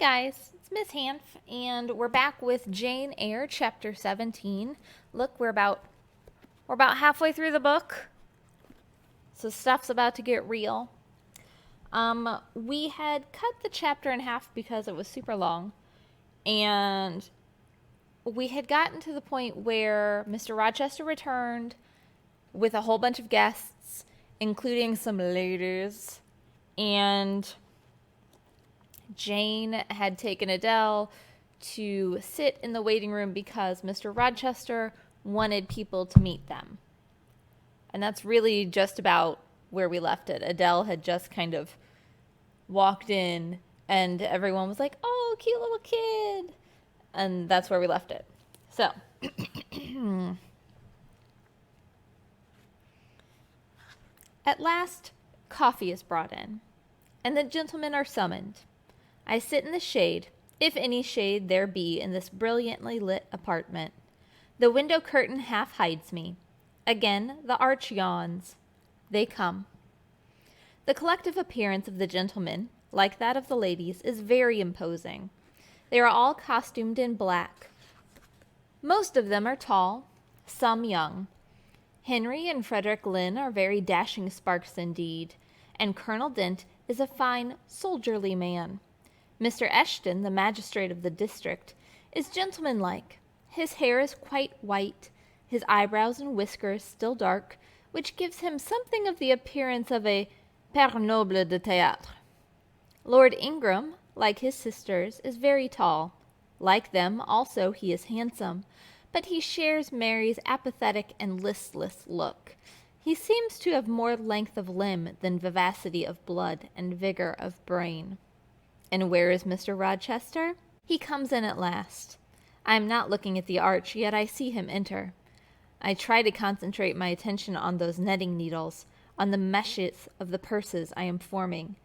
guys, it's Miss Hanff, and we're back with Jane Eyre, chapter 17. Look, we're about halfway through the book, so stuff's about to get real. We had cut the chapter in half because it was super long, and we had gotten to the point where Mr. Rochester returned with a whole bunch of guests, including some ladies, and Jane had taken Adele to sit in the waiting room because Mr. Rochester wanted people to meet them. And that's really just about where we left it. Adele had just kind of walked in and everyone was like, "Oh, cute little kid." And that's where we left it. So, at last, coffee is brought in, and the gentlemen are summoned. I sit in the shade, if any shade there be in this brilliantly lit apartment. The window curtain half hides me. Again the arch yawns. They come. The collective appearance of the gentlemen, like that of the ladies, is very imposing. They are all costumed in black. Most of them are tall, some young. Henry and Frederick Lynn are very dashing sparks indeed, and Colonel Dent is a fine, soldierly man. Mr. Eshton, the magistrate of the district, is gentlemanlike. His hair is quite white, his eyebrows and whiskers still dark, which gives him something of the appearance of a père noble de théâtre. Lord Ingram, like his sisters, is very tall. Like them also he is handsome, but he shares Mary's apathetic and listless look. He seems to have more length of limb than vivacity of blood and vigor of brain. And where is Mr. Rochester? He comes in at last. I am not looking at the arch, yet I see him enter. I try to concentrate my attention on those netting needles, on the meshes of the purses I am forming.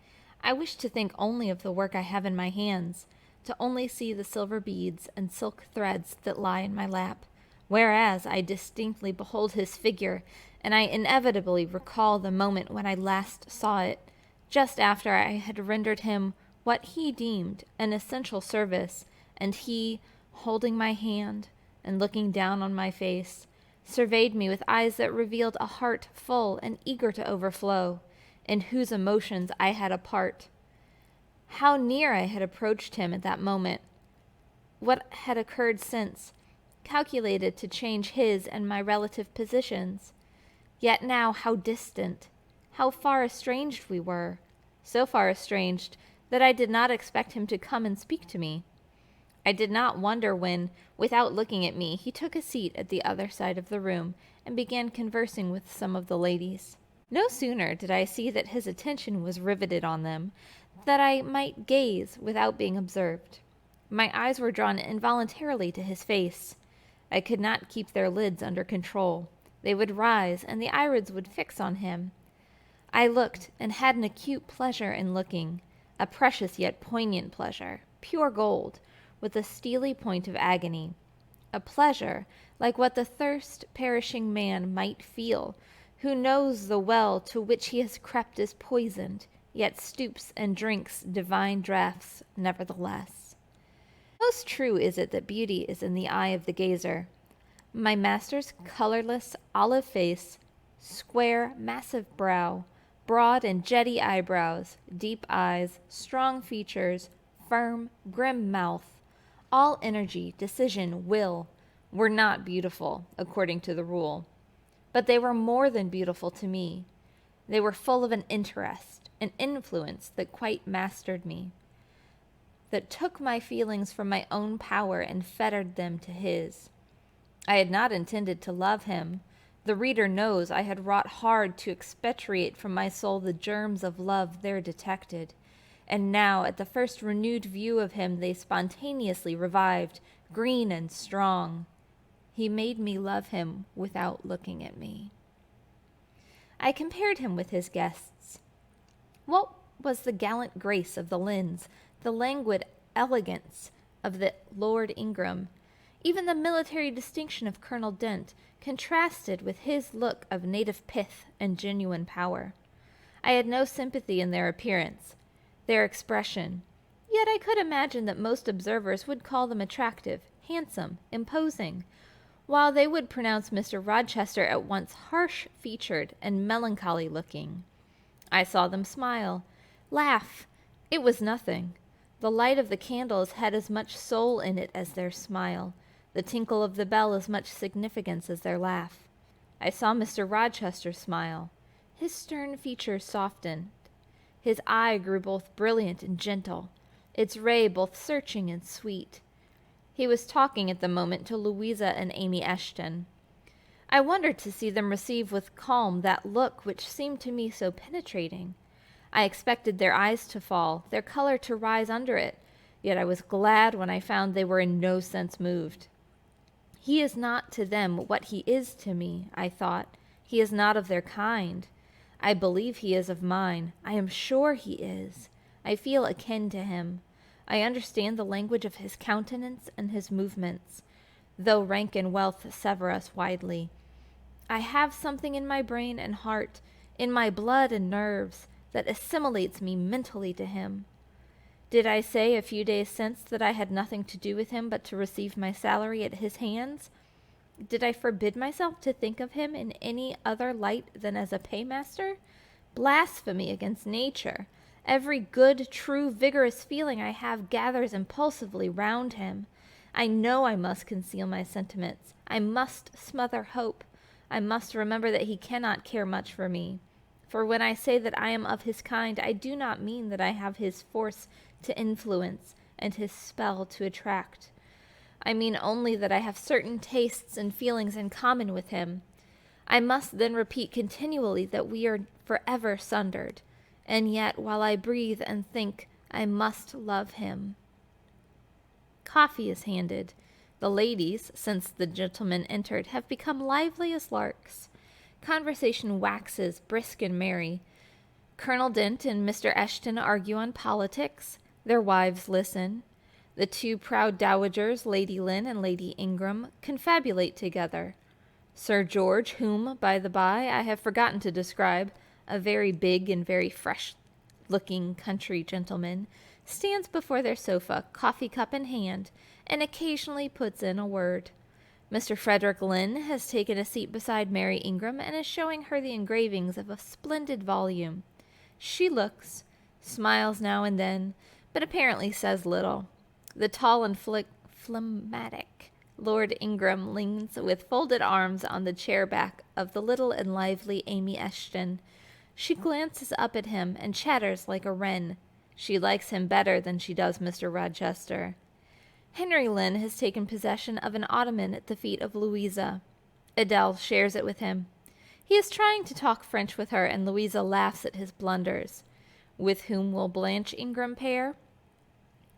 I wish to think only of the work I have in my hands, to only see the silver beads and silk threads that lie in my lap, whereas I distinctly behold his figure, and I inevitably recall the moment when I last saw it, just after I had rendered him what he deemed an essential service, and he, holding my hand and looking down on my face, surveyed me with eyes that revealed a heart full and eager to overflow, in whose emotions I had a part. How near I had approached him at that moment! What had occurred since, calculated to change his and my relative positions? Yet now how distant, how far estranged we were, so far estranged that I did not expect him to come and speak to me. I did not wonder when, without looking at me, he took a seat at the other side of the room and began conversing with some of the ladies. No sooner did I see that his attention was riveted on them, that I might gaze without being observed. My eyes were drawn involuntarily to his face. I could not keep their lids under control. They would rise, and the irids would fix on him. I looked, and had an acute pleasure in looking, a precious yet poignant pleasure, pure gold, with a steely point of agony, a pleasure like what the thirst-perishing man might feel, who knows the well to which he has crept is poisoned, yet stoops and drinks divine draughts nevertheless. Most true is it that beauty is in the eye of the gazer. My master's colorless olive face, square, massive brow, broad and jetty eyebrows, deep eyes, strong features, firm, grim mouth, all energy, decision, will, were not beautiful, according to the rule. But they were more than beautiful to me. They were full of an interest, an influence that quite mastered me, that took my feelings from my own power and fettered them to his. I had not intended to love him. The reader knows I had wrought hard to expatriate from my soul the germs of love there detected, and now at the first renewed view of him they spontaneously revived, green and strong. He made me love him without looking at me. I compared him with his guests. What was the gallant grace of the Lynns, the languid elegance of the Lord Ingram, even the military distinction of Colonel Dent, contrasted with his look of native pith and genuine power? I had no sympathy in their appearance, their expression, Yet I could imagine that most observers would call them attractive, handsome, imposing, while they would pronounce Mr. Rochester at once harsh-featured and melancholy-looking. I saw them smile, laugh. It was nothing. The light of the candles had as much soul in it as their smile, the tinkle of the bell as much significance as their laugh. I saw Mr. Rochester smile. His stern features softened. His eye grew both brilliant and gentle, its ray both searching and sweet. He was talking at the moment to Louisa and Amy Eshton. I wondered to see them receive with calm that look which seemed to me so penetrating. I expected their eyes to fall, their color to rise under it, yet I was glad when I found they were in no sense moved. He is not to them what he is to me, I thought. He is not of their kind. I believe he is of mine. I am sure he is. I feel akin to him. I understand the language of his countenance and his movements, though rank and wealth sever us widely. I have something in my brain and heart, in my blood and nerves, that assimilates me mentally to him. Did I say a few days since that I had nothing to do with him but to receive my salary at his hands? Did I forbid myself to think of him in any other light than as a paymaster? Blasphemy against nature! Every good, true, vigorous feeling I have gathers impulsively round him. I know I must conceal my sentiments. I must smother hope. I must remember that he cannot care much for me. For when I say that I am of his kind, I do not mean that I have his force to influence and his spell to attract. I mean only that I have certain tastes and feelings in common with him. I must then repeat continually that we are forever sundered, and yet while I breathe and think, I must love him. Coffee is handed. The ladies, since the gentlemen entered, have become lively as larks. Conversation waxes brisk and merry. Colonel Dent and Mr. Eshton argue on politics. Their wives listen. The two proud dowagers, Lady Lynn and Lady Ingram, confabulate together. Sir George, whom, by the by, I have forgotten to describe, a very big and very fresh-looking country gentleman, stands before their sofa, coffee-cup in hand, and occasionally puts in a word. Mr. Frederick Lynn has taken a seat beside Mary Ingram and is showing her the engravings of a splendid volume. She looks, smiles now and then, but apparently says little. The tall and phlegmatic Lord Ingram leans with folded arms on the chair back of the little and lively Amy Eshton. She glances up at him and chatters like a wren. She likes him better than she does Mr. Rochester. Henry Lynn has taken possession of an ottoman at the feet of Louisa. Adele shares it with him. He is trying to talk French with her, and Louisa laughs at his blunders. With whom will Blanche Ingram pair?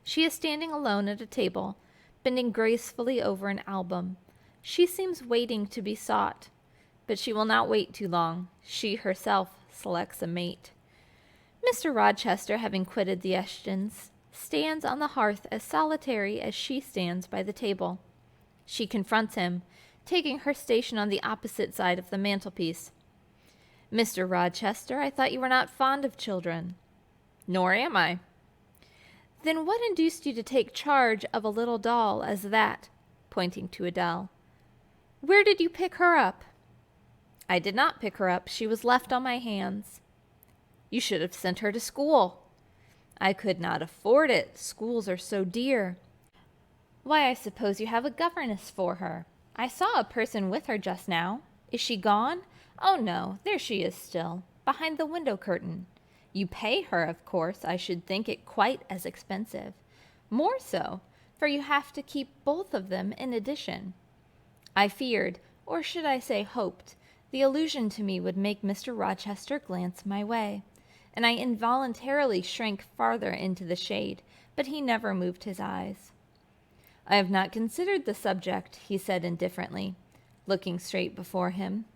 She is standing alone at a table, bending gracefully over an album. She seems waiting to be sought, but she will not wait too long. She herself selects a mate. Mr. Rochester, having quitted the Eshtons, stands on the hearth as solitary as she stands by the table. She confronts him, taking her station on the opposite side of the mantelpiece. "Mr. Rochester, I thought you were not fond of children." "Nor am I." "Then what induced you to take charge of a little doll as that?" pointing to Adele. "Where did you pick her up?" "I did not pick her up. She was left on my hands." "You should have sent her to school." "I could not afford it. Schools are so dear." "Why, I suppose you have a governess for her. I saw a person with her just now. Is she gone?" "Oh, no, there she is still, behind the window curtain." "You pay her, of course. I should think it quite as expensive." "More so, for you have to keep both of them in addition." I feared, or should I say hoped, the allusion to me would make Mr. Rochester glance my way, and I involuntarily shrank farther into the shade, but he never moved his eyes. "I have not considered the subject," he said indifferently, looking straight before him.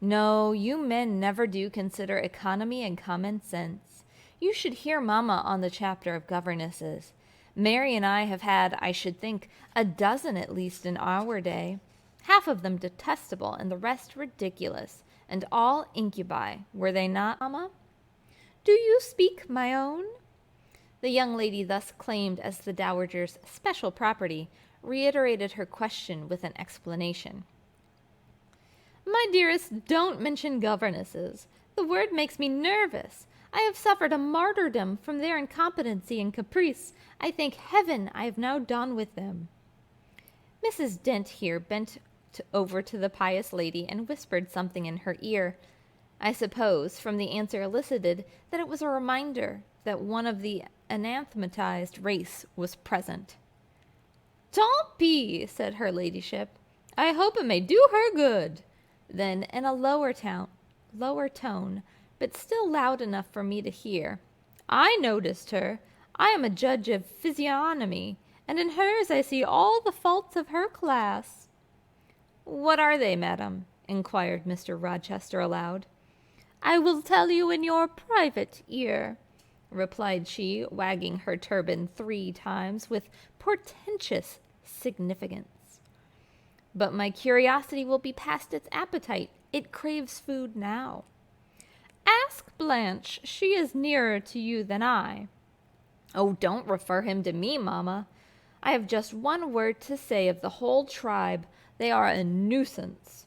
"No, you men never do consider economy and common sense. You should hear Mamma on the chapter of governesses. Mary and I have had, I should think, a dozen at least in our day, half of them detestable and the rest ridiculous, and all incubi, were they not, Mamma?" "Do you speak, my own?" The young lady thus claimed as the dowager's special property reiterated her question with an explanation. "My dearest, don't mention governesses. The word makes me nervous. I have suffered a martyrdom from their incompetency and caprice. I thank heaven I have now done with them." Mrs. Dent here bent over to the pious lady and whispered something in her ear. I suppose, from the answer elicited, that it was a reminder that one of the anathematized race was present. "Tant pis," said her ladyship. "I hope it may do her good." Then, in a lower tone, but still loud enough for me to hear, "I noticed her. I am a judge of physiognomy, and in hers I see all the faults of her class." "What are they, madam?" inquired Mr. Rochester aloud. "I will tell you in your private ear," replied she, wagging her turban 3 times with portentous significance. "But my curiosity will be past its appetite. It craves food now." "Ask Blanche. She is nearer to you than I." "Oh, don't refer him to me, mamma. I have just one word to say of the whole tribe. They are a nuisance.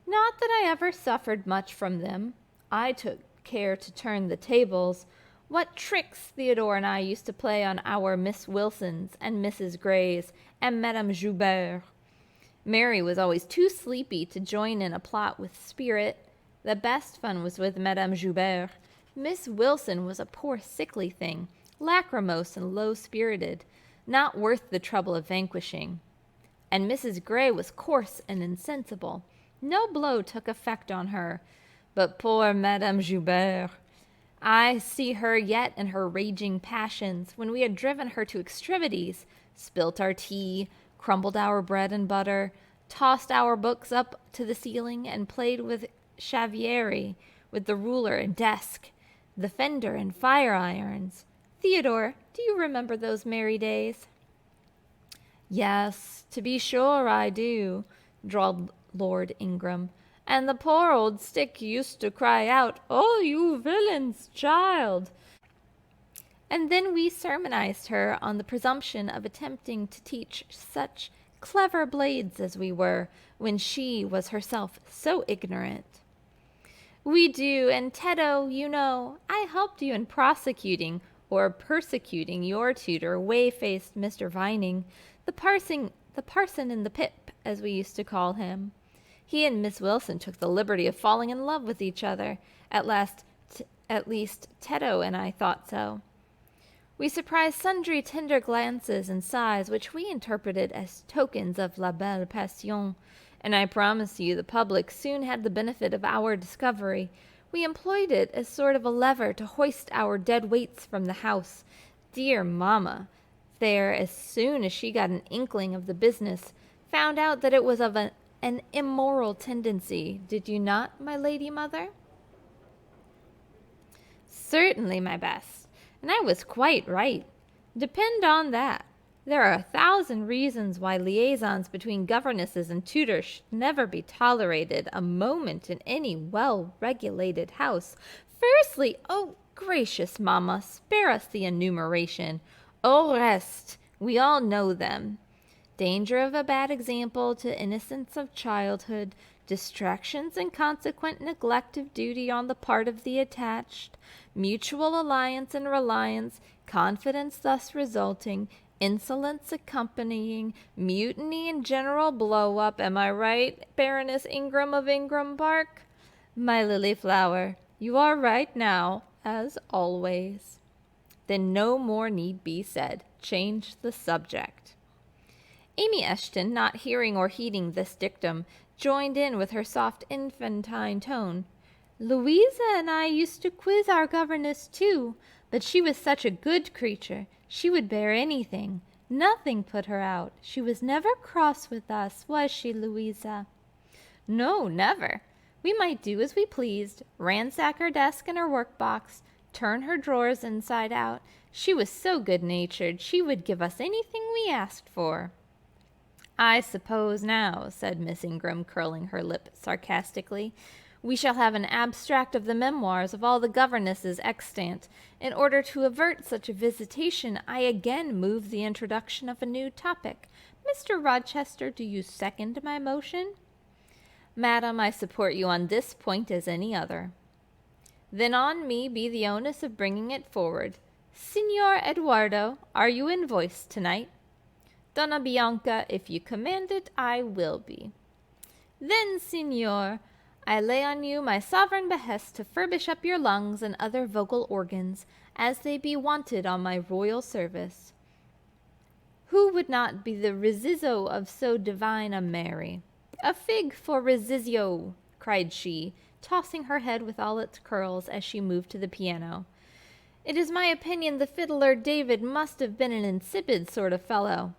Not that I ever suffered much from them. I took care to turn the tables. What tricks Theodore and I used to play on our Miss Wilsons and Mrs. Greys and Madame Joubert. Mary was always too sleepy to join in a plot with spirit. The best fun was with Madame Joubert. Miss Wilson was a poor sickly thing, lachrymose and low-spirited, not worth the trouble of vanquishing. And Mrs. Grey was coarse and insensible. No blow took effect on her. But poor Madame Joubert! I see her yet in her raging passions, when we had driven her to extremities, spilt our tea, crumbled our bread and butter, tossed our books up to the ceiling, and played with Chavieri, with the ruler and desk, the fender and fire irons. Theodore, do you remember those merry days?" "Yes, to be sure I do," drawled Lord Ingram. "And the poor old stick used to cry out, 'Oh, you villain's child!' And then we sermonized her on the presumption of attempting to teach such clever blades as we were, when she was herself so ignorant." "We do, and Teddo, you know, I helped you in prosecuting or persecuting your tutor, whey-faced Mr. Vining, the parson in the pip, as we used to call him. He and Miss Wilson took the liberty of falling in love with each other. At least Teddo and I thought so. We surprised sundry tender glances and sighs, which we interpreted as tokens of la belle passion, and I promise you the public soon had the benefit of our discovery. We employed it as sort of a lever to hoist our dead weights from the house. Dear mamma, there, as soon as she got an inkling of the business, found out that it was of an immoral tendency. Did you not, my lady mother?" "Certainly, my best, and I was quite right. Depend on that. There are 1,000 reasons why liaisons between governesses and tutors should never be tolerated a moment in any well-regulated house. Firstly, oh, gracious mamma, spare us the enumeration. Au reste, we all know them. Danger of a bad example to innocence of childhood, distractions and consequent neglect of duty on the part of the attached, mutual alliance and reliance, confidence thus resulting, insolence accompanying, mutiny and general blow-up. Am I right, Baroness Ingram of Ingram Park? My lily flower, you are right now, as always." "Then no more need be said. Change the subject." Amy Eshton, not hearing or heeding this dictum, joined in with her soft infantine tone. "Louisa and I used to quiz our governess too, but she was such a good creature. She would bear anything. Nothing put her out. She was never cross with us, was she, Louisa?" "No, never. We might do as we pleased, ransack her desk and her work-box, turn her drawers inside out. She was so good-natured, she would give us anything we asked for." "I suppose now," said Miss Ingram, curling her lip sarcastically, We shall have an abstract of the memoirs of all the governesses extant. In order to avert such a visitation, I again move the introduction of a new topic. Mr. Rochester, do you second my motion? Madam, I support you on this point as any other. Then on me be the onus of bringing it forward. Signor Eduardo, are you in voice tonight? Donna Bianca, if you command it, I will be. Then, signor, I lay on you my sovereign behest to furbish up your lungs and other vocal organs, as they be wanted on my royal service. Who would not be the Rizizzo of so divine a Mary? A fig for Rizizio, cried she, tossing her head with all its curls as she moved to the piano. It is my opinion the fiddler David must have been an insipid sort of fellow.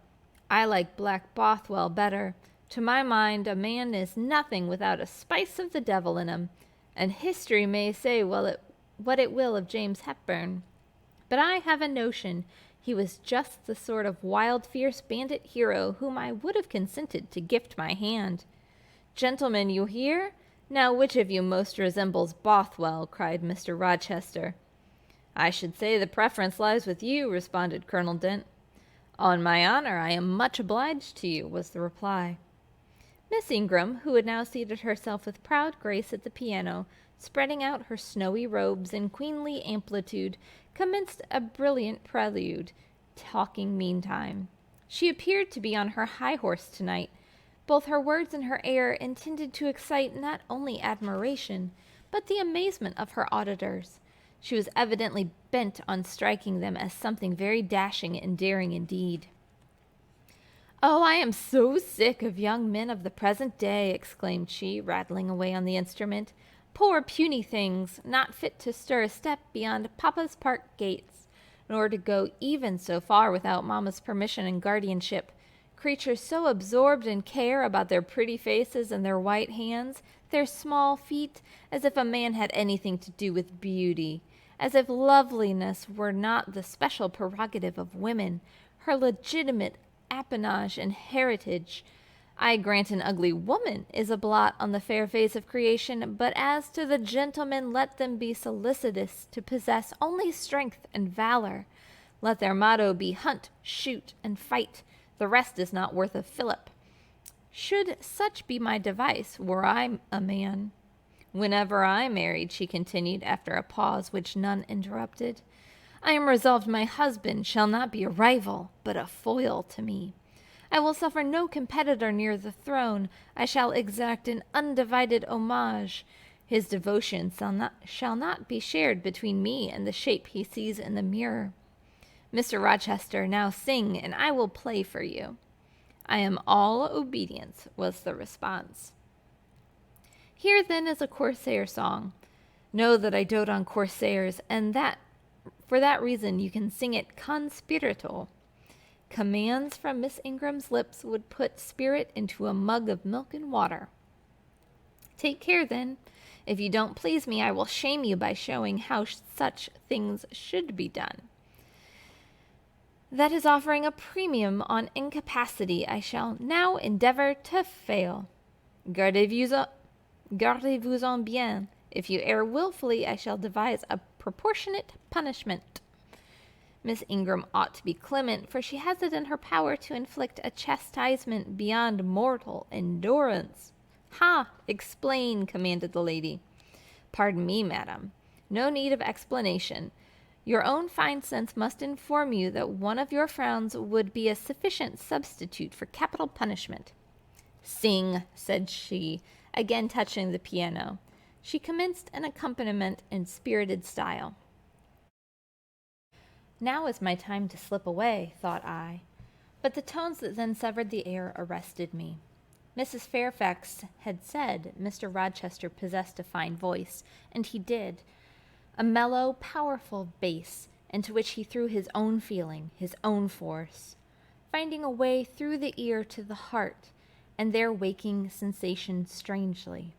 I like Black Bothwell better. To my mind, a man is nothing without a spice of the devil in him, and history may say what it will of James Hepburn. But I have a notion he was just the sort of wild, fierce bandit hero whom I would have consented to gift my hand. Gentlemen, you hear? Now which of you most resembles Bothwell? Cried Mr. Rochester. I should say the preference lies with you, responded Colonel Dent. On my honor, I am much obliged to you, was the reply. Miss Ingram, who had now seated herself with proud grace at the piano, spreading out her snowy robes in queenly amplitude, commenced a brilliant prelude, talking meantime. She appeared to be on her high horse tonight. Both her words and her air intended to excite not only admiration, but the amazement of her auditors. She was evidently bent on striking them as something very dashing and daring indeed. "Oh, I am so sick of young men of the present day," exclaimed she, rattling away on the instrument. "Poor puny things, not fit to stir a step beyond Papa's park gates, nor to go even so far without Mamma's permission and guardianship. Creatures so absorbed in care about their pretty faces and their white hands, their small feet, as if a man had anything to do with beauty, as if loveliness were not the special prerogative of women, her legitimate appanage and heritage. I grant an ugly woman is a blot on the fair face of creation, but as to the gentlemen, let them be solicitous to possess only strength and valor. Let their motto be hunt, shoot, and fight. The rest is not worth a fillip. Should such be my device, were I a man. Whenever I married," she continued, after a pause which none interrupted, "I am resolved my husband shall not be a rival, but a foil to me. I will suffer no competitor near the throne. I shall exact an undivided homage. His devotion shall not be shared between me and the shape he sees in the mirror. Mr. Rochester, now sing, and I will play for you." "I am all obedience," was the response. Here, then, is a Corsair song. Know that I dote on Corsairs, and that for that reason you can sing it con spirito. Commands from Miss Ingram's lips would put spirit into a mug of milk and water. Take care, then. If you don't please me, I will shame you by showing how such things should be done. That is offering a premium on incapacity. I shall now endeavor to fail. Gardez-vous-en bien. If you err wilfully, I shall devise a proportionate punishment. Miss Ingram ought to be clement, for she has it in her power to inflict a chastisement beyond mortal endurance. "Ha! Explain," commanded the lady. "Pardon me, madam. No need of explanation. Your own fine sense must inform you that one of your frowns would be a sufficient substitute for capital punishment." "Sing," said she, again touching the piano. She commenced an accompaniment in spirited style. Now is my time to slip away, thought I, but the tones that then severed the air arrested me. Mrs. Fairfax had said Mr. Rochester possessed a fine voice, and he did, a mellow, powerful bass, into which he threw his own feeling, his own force, finding a way through the ear to the heart, and there waking sensation strangely.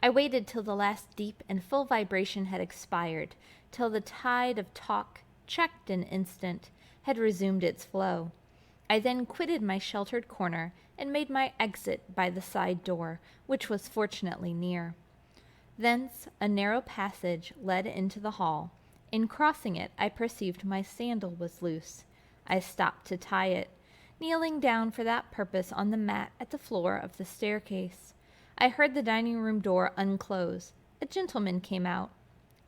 I waited till the last deep and full vibration had expired, till the tide of talk, checked an instant, had resumed its flow. I then quitted my sheltered corner, and made my exit by the side door, which was fortunately near. Thence a narrow passage led into the hall. In crossing it, I perceived my sandal was loose. I stopped to tie it, kneeling down for that purpose on the mat at the floor of the staircase. I heard the dining-room door unclose. A gentleman came out.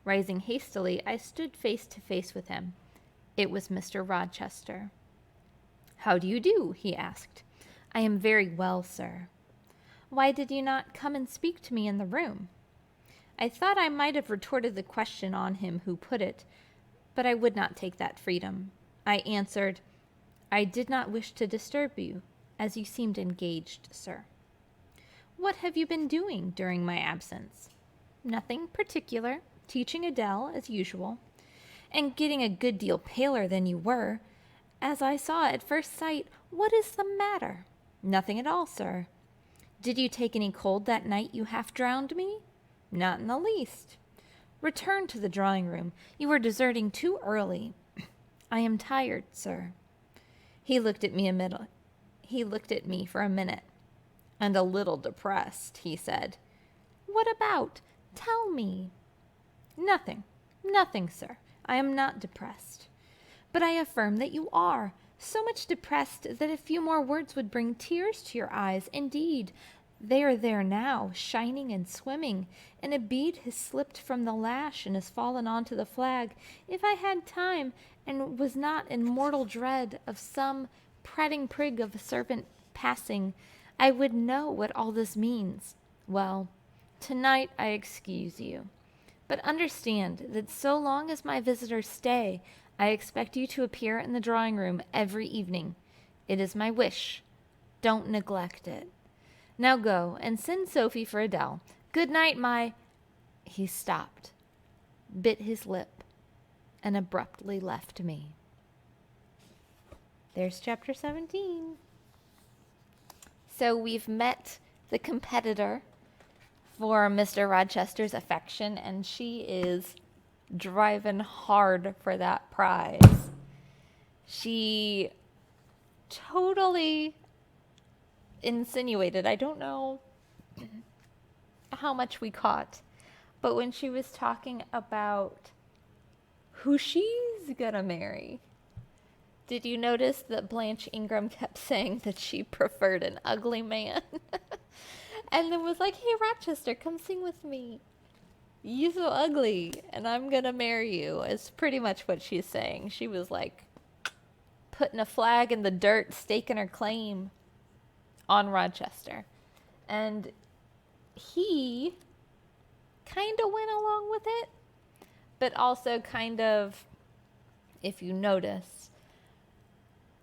Rising hastily, I stood face to face with him. It was Mr. Rochester. "How do you do?" he asked. "I am very well, sir." "Why did you not come and speak to me in the room?" I thought I might have retorted the question on him who put it, but I would not take that freedom. I answered, "I did not wish to disturb you, as you seemed engaged, sir." "What have you been doing during my absence?" "Nothing particular. Teaching Adele, as usual." "And getting a good deal paler than you were, as I saw at first sight. What is the matter?" "Nothing at all, sir." "Did you take any cold that night you half drowned me?" "Not in the least." "Return to the drawing-room. You are deserting too early." "I am tired, sir." He looked at me for a minute. "And a little depressed," he said. "What about? Tell me." Nothing, sir. I am not depressed." "But I affirm that you are. So much depressed that a few more words would bring tears to your eyes. Indeed, they are there now, shining and swimming, and a bead has slipped from the lash and has fallen onto the flag. If I had time, and was not in mortal dread of some prating prig of a servant passing, I would know what all this means. Well, tonight I excuse you. But understand that so long as my visitors stay, I expect you to appear in the drawing-room every evening. It is my wish. Don't neglect it. Now go, and send Sophie for Adele. Good night, my—" He stopped, bit his lip, and abruptly left me. There's chapter 17. So we've met the competitor for Mr. Rochester's affection, and she is driving hard for that prize. She totally insinuated, I don't know how much we caught, but when she was talking about who she's gonna marry, did you notice that Blanche Ingram kept saying that she preferred an ugly man? And then was like, "Hey, Rochester, come sing with me. You so ugly, and I'm gonna marry you," is pretty much what she's saying. She was like putting a flag in the dirt, staking her claim on Rochester. And he kind of went along with it, but also kind of, if you notice,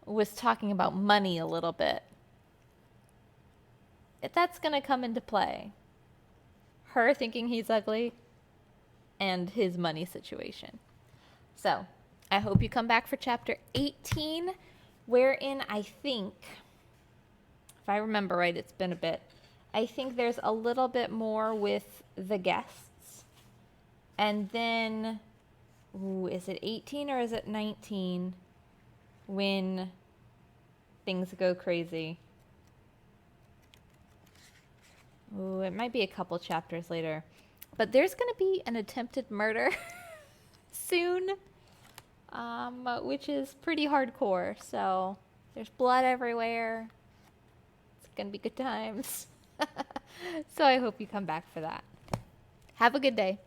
was talking about money a little bit. That's going to come into play. Her thinking he's ugly and his money situation. So, I hope you come back for chapter 18, wherein I think, if I remember right, it's been a bit, I think there's a little bit more with the guests. And then, is it 18 or is it 19 when things go crazy? It might be a couple chapters later. But there's going to be an attempted murder soon, which is pretty hardcore. So there's blood everywhere. It's going to be good times. So I hope you come back for that. Have a good day.